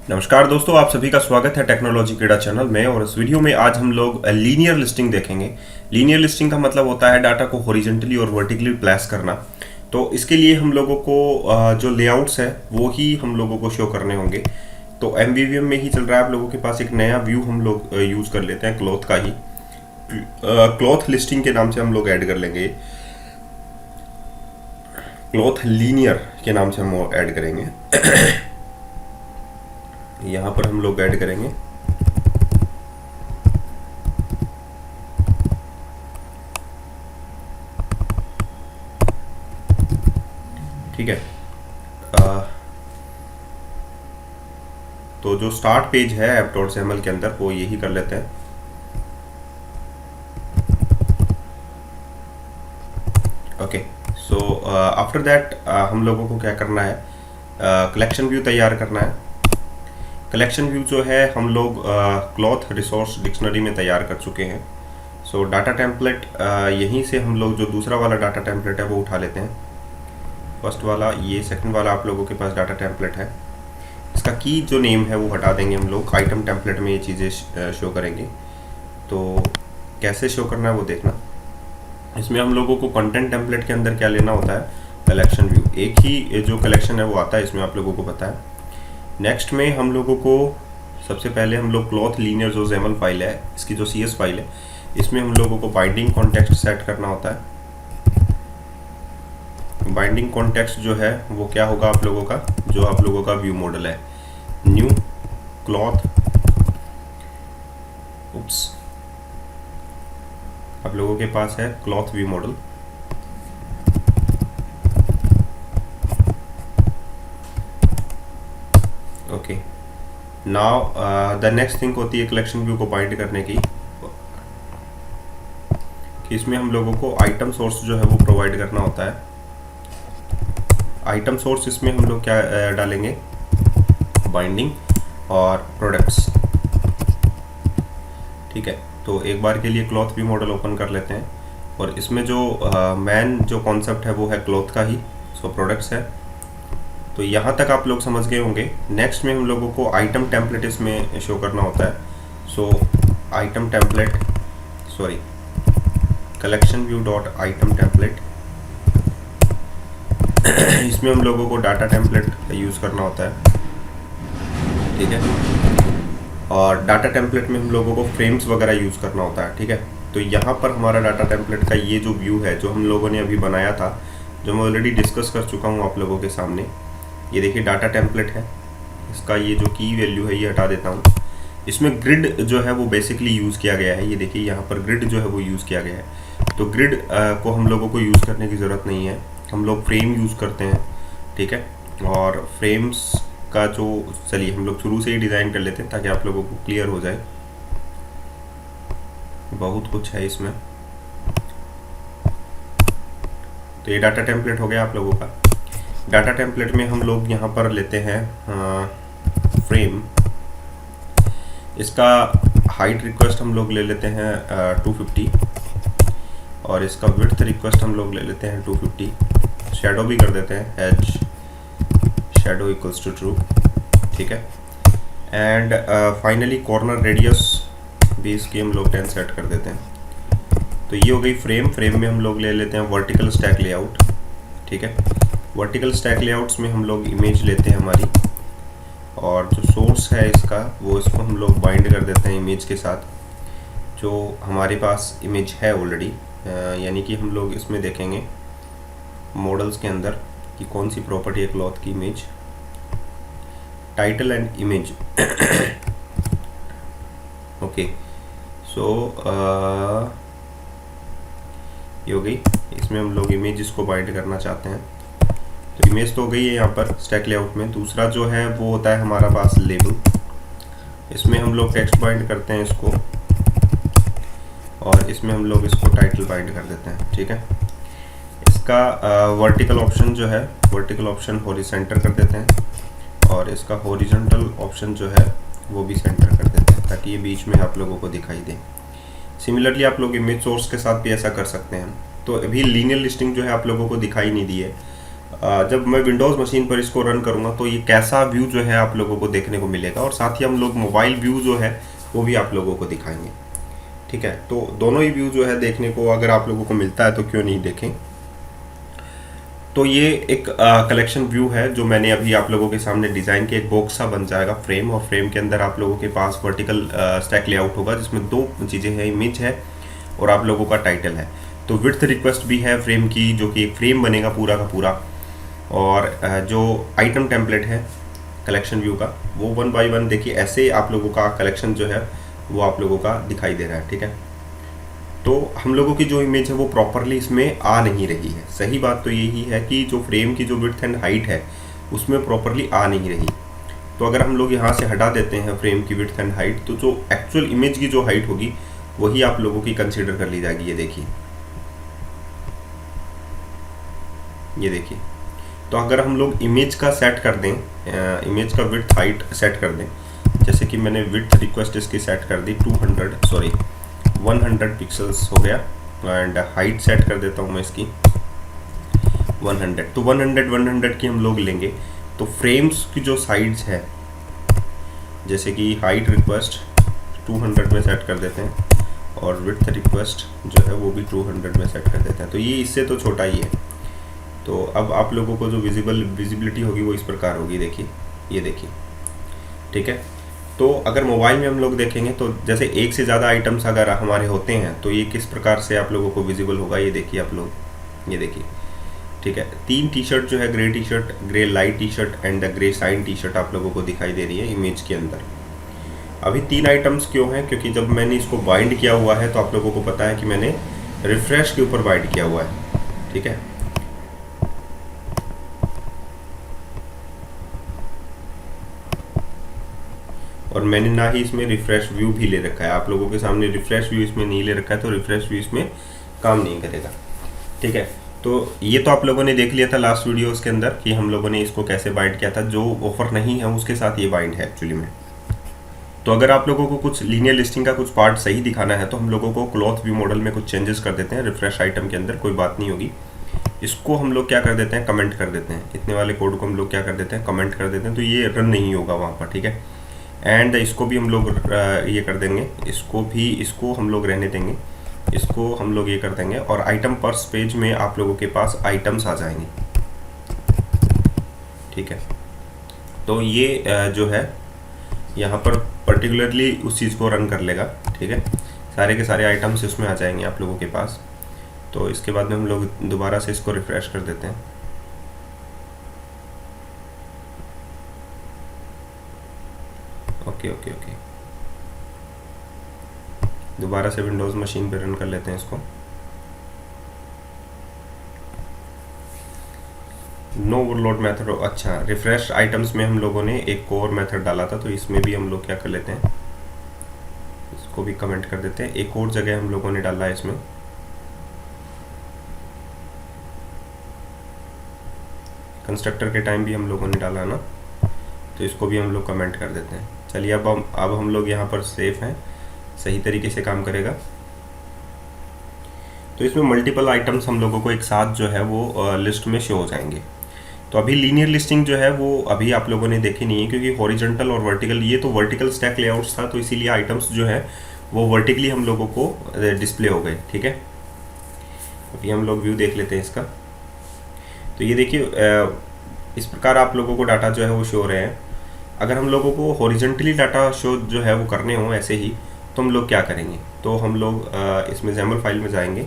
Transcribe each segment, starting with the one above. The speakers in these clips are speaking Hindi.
नमस्कार दोस्तों, आप सभी का स्वागत है टेक्नोलॉजी क्रीड़ा चैनल में। और इस वीडियो में आज हम लोग लीनियर लिस्टिंग देखेंगे। लीनियर लिस्टिंग का मतलब होता है डाटा को हॉरिजॉन्टली और वर्टिकली प्लेस करना। तो इसके लिए हम लोगों को जो लेआउट्स है वो ही हम लोगों को शो करने होंगे। तो एमवीवीएम में ही चल रहा है आप लोगों के पास एक नया व्यू हम लोग यूज़ कर लेते हैं क्लॉथ का ही। क्लॉथ लिस्टिंग के नाम से हम लोग ऐड कर लेंगे। क्लॉथ लीनियर के नाम से हम ऐड करेंगे। यहाँ पर हम लोग ऐड करेंगे ठीक है। तो जो स्टार्ट पेज है app.sml के अंदर वो यही कर लेते हैं। ओके, सो आफ्टर दैट हम लोगों को क्या करना है, कलेक्शन व्यू तैयार करना है। कलेक्शन व्यू जो है हम लोग क्लॉथ रिसोर्स डिक्शनरी में तैयार कर चुके हैं। सो डाटा टेम्पलेट यहीं से हम लोग जो दूसरा वाला डाटा टेम्पलेट है वो उठा लेते हैं। फर्स्ट वाला ये, सेकंड वाला आप लोगों के पास डाटा टेम्पलेट है। इसका की जो नेम है वो हटा देंगे हम लोग। आइटम टेम्पलेट में ये चीज़ें शो करेंगे। तो कैसे शो करना है वो देखना। इसमें हम लोगों को कंटेंट टेम्पलेट के अंदर क्या लेना होता है, कलेक्शन व्यू। एक ही जो कलेक्शन है वो आता है, इसमें आप लोगों को पता है। नेक्स्ट में हम लोगों को सबसे पहले हम लोग क्लॉथ लीनियर जो XML फाइल है, इसकी जो CS फाइल है, इसमें हम लोगों को बाइंडिंग कॉन्टेक्स्ट सेट करना होता है। बाइंडिंग कॉन्टेक्स्ट जो है वो क्या होगा आप लोगों का, जो आप लोगों का व्यू मॉडल है, न्यू क्लॉथ, आप लोगों के पास है cloth view model. Okay, now the next thing होती है कलेक्शन व्यू को बाइंड करने की। कि इसमें हम लोगों को आइटम सोर्स जो है वो प्रोवाइड करना होता है। आइटम सोर्स इसमें हम लोग क्या डालेंगे, बाइंडिंग और प्रोडक्ट्स। ठीक है, तो एक बार के लिए क्लॉथ व्यू मॉडल ओपन कर लेते हैं। और इसमें जो मेन जो कॉन्सेप्ट है वो है क्लॉथ का ही, सो प्रोडक्ट्स है। तो यहाँ तक आप लोग समझ गए होंगे। नेक्स्ट में हम लोगों को आइटम टेम्पलेट इसमें शो करना होता है। So item template, sorry, collection view dot item template, इसमें हम लोगों को डाटा टेम्पलेट यूज़ करना होता है। ठीक है, और डाटा टेम्पलेट में हम लोगों को फ्रेम्स वगैरह यूज़ करना होता है। ठीक है, तो यहाँ पर हमारा डाटा टेम्पलेट का ये जो व्यू है जो हम लोगों ने अभी बनाया था, जो मैं ऑलरेडी डिस्कस कर चुका हूँ आप लोगों के सामने, ये देखिए डाटा टेम्पलेट है। इसका ये जो की वैल्यू है ये हटा देता हूँ। इसमें ग्रिड जो है वो बेसिकली यूज़ किया गया है। ये देखिए यहाँ पर ग्रिड जो है वो यूज़ किया गया है। तो ग्रिड को हम लोगों को यूज़ करने की ज़रूरत नहीं है, हम लोग फ्रेम यूज़ करते हैं। ठीक है, और फ्रेम्स का जो, चलिए हम लोग शुरू से ही डिज़ाइन कर लेते हैं ताकि आप लोगों को क्लियर हो जाए। बहुत कुछ है इसमें। तो ये डाटा टेम्पलेट हो गया आप लोगों का। डाटा टेम्पलेट में हम लोग यहाँ पर लेते हैं फ्रेम। इसका हाइट रिक्वेस्ट हम लोग ले लेते हैं 250, और इसका विड्थ रिक्वेस्ट हम लोग ले लेते हैं 250। शैडो भी कर देते हैं, as shadow equals to true. ठीक है, एंड फाइनली कॉर्नर रेडियस भी इसकी हम लोग 10 सेट कर देते हैं। तो ये हो गई फ्रेम। फ्रेम में हम लोग ले लेते हैं वर्टिकल स्टैक लेआउट। ठीक है, वर्टिकल स्टैक लेआउट्स में हम लोग इमेज लेते हैं हमारी, और जो सोर्स है इसका वो इसको हम लोग बाइंड कर देते हैं इमेज के साथ जो हमारे पास इमेज है ऑलरेडी। यानी कि हम लोग इसमें देखेंगे मॉडल्स के अंदर कि कौन सी प्रॉपर्टी है क्लॉथ की, image, title and image. Okay, so ये हो गई। इसमें हम लोग इमेज को बाइंड करना चाहते हैं। तो इमेज तो हो गई है यहाँ पर स्टैक लेआउट में। दूसरा जो है वो होता है हमारा पास लेबल। इसमें हम लोग टेक्स्ट बाइंड करते हैं इसको, और इसमें हम लोग इसको टाइटल बाइंड कर देते हैं। ठीक है, इसका वर्टिकल ऑप्शन जो है, वर्टिकल ऑप्शन हॉरिजॉन्टल कर देते हैं, और इसका हॉरिजॉन्टल ऑप्शन जो है वो भी सेंटर कर देते हैं ताकि ये बीच में आप लोगों को दिखाई दे। सिमिलरली आप लोग इमेज सोर्स के साथ भी ऐसा कर सकते हैं। तो अभी लीनियर लिस्टिंग जो है आप लोगों को दिखाई नहीं दी है। जब मैं विंडोज़ मशीन पर इसको रन करूँगा तो ये कैसा व्यू जो है आप लोगों को देखने को मिलेगा, और साथ ही हम लोग मोबाइल व्यू जो है वो भी आप लोगों को दिखाएंगे। ठीक है, तो दोनों ही व्यू जो है देखने को अगर आप लोगों को मिलता है तो क्यों नहीं देखें। तो ये एक कलेक्शन व्यू है जो मैंने अभी आप लोगों के सामने डिज़ाइन किया। एक बॉक्स सा बन जाएगा फ्रेम, और फ्रेम के अंदर आप लोगों के पास वर्टिकल स्टैक लेआउट होगा जिसमें दो चीज़ें हैं, इमेज है और आप लोगों का टाइटल है। तो विड्थ रिक्वेस्ट भी है फ्रेम की, जो कि एक फ्रेम बनेगा पूरा का पूरा, और जो आइटम टेम्पलेट है कलेक्शन व्यू का वो 1 बाय 1 देखिए ऐसे आप लोगों का कलेक्शन जो है वो आप लोगों का दिखाई दे रहा है। ठीक है, तो हम लोगों की जो इमेज है वो प्रॉपरली इसमें आ नहीं रही है। सही बात तो यही है कि जो फ्रेम की जो विड्थ एंड हाइट है उसमें प्रॉपरली आ नहीं रही। तो अगर हम लोग यहाँ से हटा देते हैं फ्रेम की विड्थ एंड हाइट, तो जो एक्चुअल इमेज की जो हाइट होगी वही आप लोगों की कंसिडर कर ली जाएगी। ये देखिए, ये देखिए। तो अगर हम लोग इमेज का सेट कर दें, इमेज का विड्थ हाइट सेट कर दें, जैसे कि मैंने विड्थ रिक्वेस्ट इसकी सेट कर दी 100 पिक्सल्स हो गया, एंड हाइट सेट कर देता हूँ मैं इसकी 100। तो 100 की हम लोग लेंगे तो फ्रेम्स की जो साइड्स है, जैसे कि हाइट रिक्वेस्ट 200 में सेट कर देते हैं और विड्थ रिक्वेस्ट जो है वो भी 200 में सेट कर देते हैं। तो ये इससे तो छोटा ही है। तो अब आप लोगों को जो विजिबिलिटी होगी वो इस प्रकार होगी, देखिए, ये देखिए। ठीक है, तो अगर मोबाइल में हम लोग देखेंगे तो जैसे एक से ज़्यादा आइटम्स अगर हमारे होते हैं तो ये किस प्रकार से आप लोगों को विजिबल होगा, ये देखिए आप लोग, ये देखिए। ठीक है, 3 टी शर्ट जो है, grey T shirt, grey light T shirt and grey sign T shirt आप लोगों को दिखाई दे रही है इमेज के अंदर। अभी 3 आइटम्स क्यों हैं, क्योंकि जब मैंने इसको बाइंड किया हुआ है तो आप लोगों को पता है कि मैंने रिफ्रेश के ऊपर बाइंड किया हुआ है। ठीक है, और मैंने ना ही इसमें रिफ्रेश व्यू भी ले रखा है। आप लोगों के सामने रिफ्रेश व्यू इसमें नहीं ले रखा है, तो रिफ्रेश व्यू इसमें काम नहीं करेगा। ठीक है, तो ये तो आप लोगों ने देख लिया था लास्ट वीडियोस के अंदर कि हम लोगों ने इसको कैसे बाइंड किया था। जो ऑफर नहीं है उसके साथ ये बाइंड है एक्चुअली में। तो अगर आप लोगों को कुछ लीनियर लिस्टिंग का कुछ पार्ट सही दिखाना है तो हम लोगों को क्लॉथ व्यू मॉडल में कुछ चेंजेस कर देते हैं रिफ्रेश आइटम के अंदर, कोई बात नहीं होगी। इसको हम लोग क्या कर देते हैं, कमेंट कर देते हैं। इतने वाले कोड को हम लोग क्या कर देते हैं, कमेंट कर देते हैं, तो ये रन नहीं होगा वहाँ पर। ठीक है, एंड इसको भी हम लोग ये कर देंगे, इसको हम लोग रहने देंगे, इसको हम लोग ये कर देंगे, और आइटम पर्स पेज में आप लोगों के पास आइटम्स आ जाएंगे। ठीक है, तो ये जो है यहाँ पर पर्टिकुलरली उस चीज़ को रन कर लेगा। ठीक है, सारे के सारे आइटम्स इसमें आ जाएंगे आप लोगों के पास। तो इसके बाद में हम लोग दोबारा से इसको रिफ्रेश कर देते हैं। ओके ओके ओके, दोबारा से विंडोज़ मशीन पे रन कर लेते हैं इसको। नो ओवरलोड मेथड, अच्छा, रिफ्रेश आइटम्स में हम लोगों ने एक और मेथड डाला था, तो इसमें भी हम लोग क्या कर लेते हैं, इसको भी कमेंट कर देते हैं। एक और जगह हम लोगों ने डाला है इसमें, कंस्ट्रक्टर के टाइम भी हम लोगों ने डाला ना, तो इसको भी हम लोग कमेंट कर देते हैं। चलिए अब हम लोग यहाँ पर सेफ हैं, सही तरीके से काम करेगा। तो इसमें मल्टीपल आइटम्स हम लोगों को एक साथ जो है वो लिस्ट में शो हो जाएंगे। तो अभी लीनियर लिस्टिंग जो है वो अभी आप लोगों ने देखी नहीं है, क्योंकि हॉरिजॉन्टल और वर्टिकल, ये तो वर्टिकल स्टैक लेआउट्स था, तो इसीलिए आइटम्स जो है वो वर्टिकली हम लोगों को डिस्प्ले हो गए। ठीक है, अभी हम लोग व्यू देख लेते हैं इसका। तो ये देखिए, इस प्रकार आप लोगों को डाटा जो है वो शो हो रहे हैं। अगर हम लोगों को हॉरिजॉन्टली डाटा शो जो है वो करने हो ऐसे ही, तो हम लोग क्या करेंगे, तो हम लोग इसमें XAML फाइल में जाएंगे।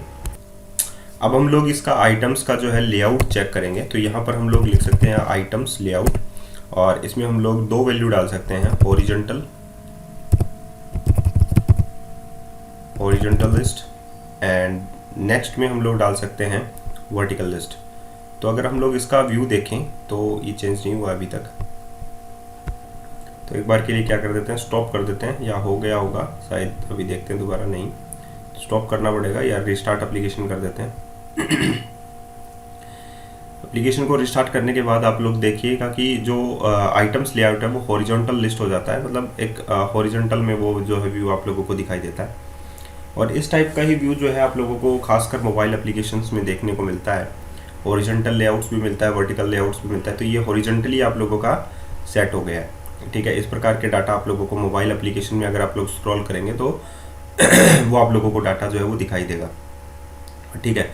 अब हम लोग इसका आइटम्स का जो है लेआउट चेक करेंगे। तो यहाँ पर हम लोग लिख सकते हैं आइटम्स लेआउट, और इसमें हम लोग 2 वैल्यू डाल सकते हैं, हॉरिजॉन्टल लिस्ट, एंड नेक्स्ट में हम लोग डाल सकते हैं वर्टिकल लिस्ट। तो अगर हम लोग इसका व्यू देखें तो ये चेंज नहीं हुआ अभी तक। तो एक बार के लिए क्या कर देते हैं, स्टॉप कर देते हैं, या हो गया होगा शायद, अभी देखते हैं दोबारा, नहीं स्टॉप करना पड़ेगा, या रिस्टार्ट एप्लीकेशन कर देते हैं। एप्लीकेशन को रिस्टार्ट करने के बाद आप लोग देखिएगा कि जो आइटम्स लेआउट है वो हॉरिजॉन्टल लिस्ट हो जाता है, मतलब एक हॉरिजॉन्टल में वो जो है व्यू आप लोगों को दिखाई देता है। और इस टाइप का ही व्यू जो है आप लोगों को खासकर मोबाइल एप्लीकेशंस में देखने को मिलता है। हॉरिजॉन्टल लेआउट्स भी मिलता है, वर्टिकल लेआउट्स भी मिलता है। तो ये हॉरिजॉन्टली आप लोगों का सेट हो गया है, ठीक है। इस प्रकार के डाटा आप लोगों को मोबाइल एप्लीकेशन में अगर आप लोग स्क्रॉल करेंगे तो वो आप लोगों को डाटा जो है वो दिखाई देगा, ठीक है।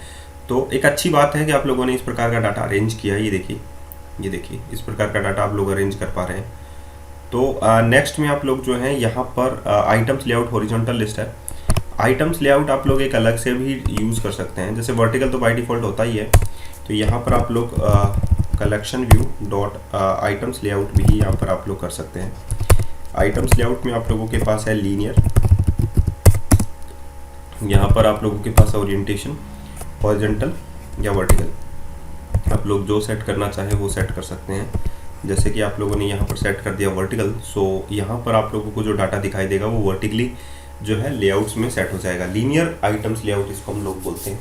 तो एक अच्छी बात है कि आप लोगों ने इस प्रकार का डाटा अरेंज किया है। ये देखिए इस प्रकार का डाटा आप लोग अरेंज कर पा रहे हैं। तो नेक्स्ट में आप लोग जो है यहाँ पर आइटम्स लेआउट हॉरिजॉन्टल लिस्ट है। आइटम्स लेआउट आप लोग एक अलग से भी यूज़ कर सकते हैं, जैसे वर्टिकल तो बाय डिफ़ॉल्ट होता ही है। तो यहाँ पर आप लोग collection view dot items layout भी यहाँ पर आप लोग कर सकते हैं। आइटम्स लेआउट में आप लोगों के पास है लीनियर, यहाँ पर आप लोगों के पास ओरिएंटेशन हॉरिजॉन्टल या वर्टिकल, आप लोग जो सेट करना चाहे वो सेट कर सकते हैं। जैसे कि आप लोगों ने यहाँ पर सेट कर दिया वर्टिकल, सो यहाँ पर आप लोगों को जो डाटा दिखाई देगा वो वर्टिकली जो है लेआउट्स में सेट हो जाएगा। लीनियर आइटम्स लेआउट इसको हम लोग बोलते हैं।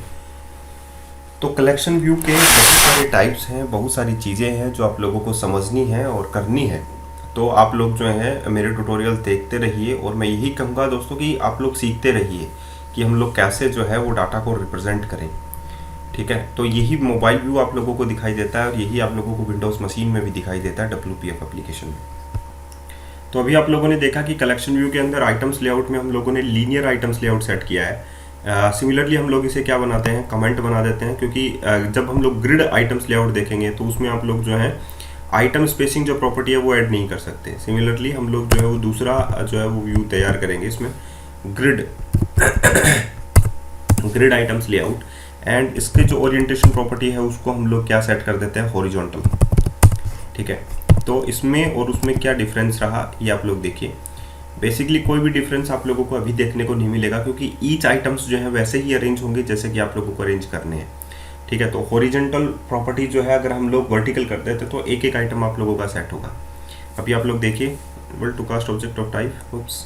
तो कलेक्शन व्यू के बहुत सारे टाइप्स हैं, बहुत सारी चीज़ें हैं जो आप लोगों को समझनी है और करनी है। तो आप लोग जो है मेरे ट्यूटोरियल देखते रहिए, और मैं यही कहूँगा दोस्तों कि आप लोग सीखते रहिए कि हम लोग कैसे जो है वो डाटा को रिप्रेजेंट करें, ठीक है। तो यही मोबाइल व्यू आप लोगों को दिखाई देता है और यही आप लोगों को विंडोज़ मशीन में भी दिखाई देता है WPF एप्लीकेशन में। तो अभी आप लोगों ने देखा कि कलेक्शन व्यू के अंदर आइटम्स लेआउट में हम लोगों ने लीनियर आइटम्स लेआउट सेट किया है। सिमिलरली हम लोग इसे क्या बनाते हैं, कमेंट बना देते हैं, क्योंकि जब हम लोग ग्रिड आइटम्स लेआउट देखेंगे तो उसमें आप लोग जो है आइटम स्पेसिंग जो प्रॉपर्टी है वो ऐड नहीं कर सकते। सिमिलरली हम लोग जो है वो दूसरा जो है वो व्यू तैयार करेंगे इसमें grid grid items layout, and इसके जो ओरिएंटेशन प्रॉपर्टी है उसको हम लोग क्या सेट कर देते हैं, हॉरिजॉन्टल, ठीक है। तो इसमें और उसमें क्या डिफरेंस रहा ये आप लोग देखिए। बेसिकली कोई भी डिफरेंस आप लोगों को अभी देखने को नहीं मिलेगा, क्योंकि ईच आइटम्स जो है वैसे ही अरेंज होंगे जैसे कि आप लोगों को अरेंज करने हैं, ठीक है। तो हॉरिजॉन्टल प्रॉपर्टी जो है अगर हम लोग वर्टिकल कर देते तो एक एक आइटम आप लोगों का सेट होगा। अभी आप लोग देखिए equal to cast object of type, oops,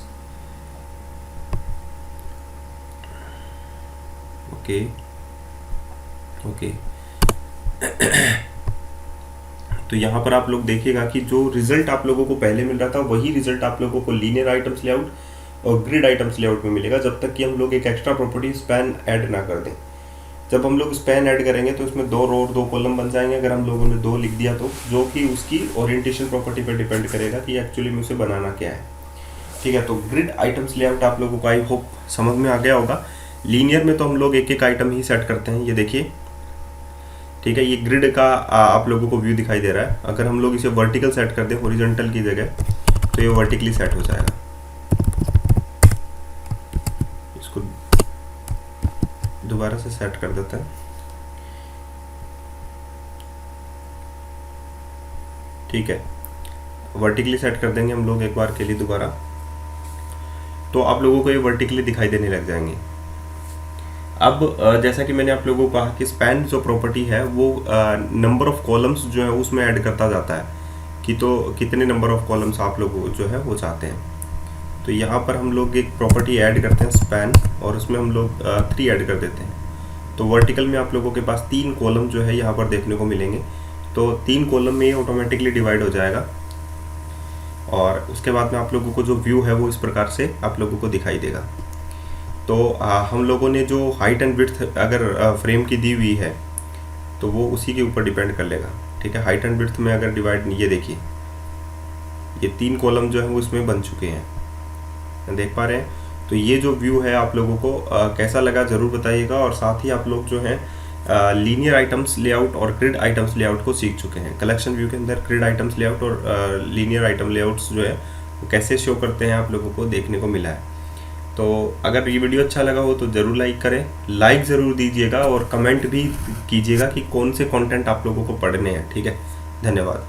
okay okay तो यहाँ पर आप लोग देखिएगा कि जो रिजल्ट आप लोगों को पहले मिल रहा था वही रिजल्ट आप लोगों को लीनियर आइटम्स लेआउट और ग्रिड आइटम्स लेआउट में मिलेगा, जब तक कि हम लोग एक एक्स्ट्रा प्रॉपर्टी स्पैन ऐड ना कर दें। जब हम लोग स्पैन ऐड करेंगे तो इसमें 2 रो और 2 कॉलम बन जाएंगे। अगर हम लोगों ने 2 लिख दिया तो, जो कि उसकी ओरिएंटेशन प्रॉपर्टी पर डिपेंड करेगा कि एक्चुअली में उसे बनाना क्या है, ठीक है। तो ग्रिड आइटम्स लेआउट आप लोगों को आई होप समझ में आ गया होगा। लीनियर में तो हम लोग एक एक आइटम ही सेट करते हैं, ये देखिए, ठीक है। ये ग्रिड का आप लोगों को व्यू दिखाई दे रहा है। अगर हम लोग इसे वर्टिकल सेट कर दें हॉरिजॉन्टल की जगह तो ये वर्टिकली सेट हो जाएगा। इसको दोबारा से सेट कर देते हैं, ठीक है। वर्टिकली सेट कर देंगे हम लोग एक बार के लिए दोबारा, तो आप लोगों को ये वर्टिकली दिखाई देने लग जाएंगे। अब जैसा कि मैंने आप लोगों को कहा कि स्पैन जो प्रॉपर्टी है वो नंबर ऑफ कॉलम्स जो है उसमें ऐड करता जाता है कि तो कितने नंबर ऑफ कॉलम्स आप लोग जो है वो चाहते हैं। तो यहाँ पर हम लोग एक प्रॉपर्टी ऐड करते हैं स्पैन, और उसमें हम लोग 3 ऐड कर देते हैं। तो वर्टिकल में आप लोगों के पास 3 कॉलम जो है यहाँ पर देखने को मिलेंगे। तो 3 कॉलम में ये ऑटोमेटिकली डिवाइड हो जाएगा, और उसके बाद में आप लोगों को जो व्यू है वो इस प्रकार से आप लोगों को दिखाई देगा। तो हम लोगों ने जो हाइट एंड विड्थ अगर फ्रेम की दी हुई है तो वो उसी के ऊपर डिपेंड कर लेगा, ठीक है। हाइट एंड विड्थ में अगर डिवाइड, ये देखिए ये 3 कॉलम जो है वो इसमें बन चुके हैं, देख पा रहे हैं। तो ये जो व्यू है आप लोगों को कैसा लगा ज़रूर बताइएगा, और साथ ही आप लोग जो है लीनियर आइटम्स लेआउट और ग्रिड आइटम्स लेआउट को सीख चुके हैं। कलेक्शन व्यू के अंदर ग्रिड आइटम्स लेआउट और लीनियर आइटम लेआउट्स जो है वो कैसे शो करते हैं आप लोगों को देखने को मिला है। तो अगर ये वीडियो अच्छा लगा हो तो ज़रूर लाइक करें, लाइक ज़रूर दीजिएगा, और कमेंट भी कीजिएगा कि कौन से कंटेंट आप लोगों को पढ़ने हैं, ठीक है। धन्यवाद।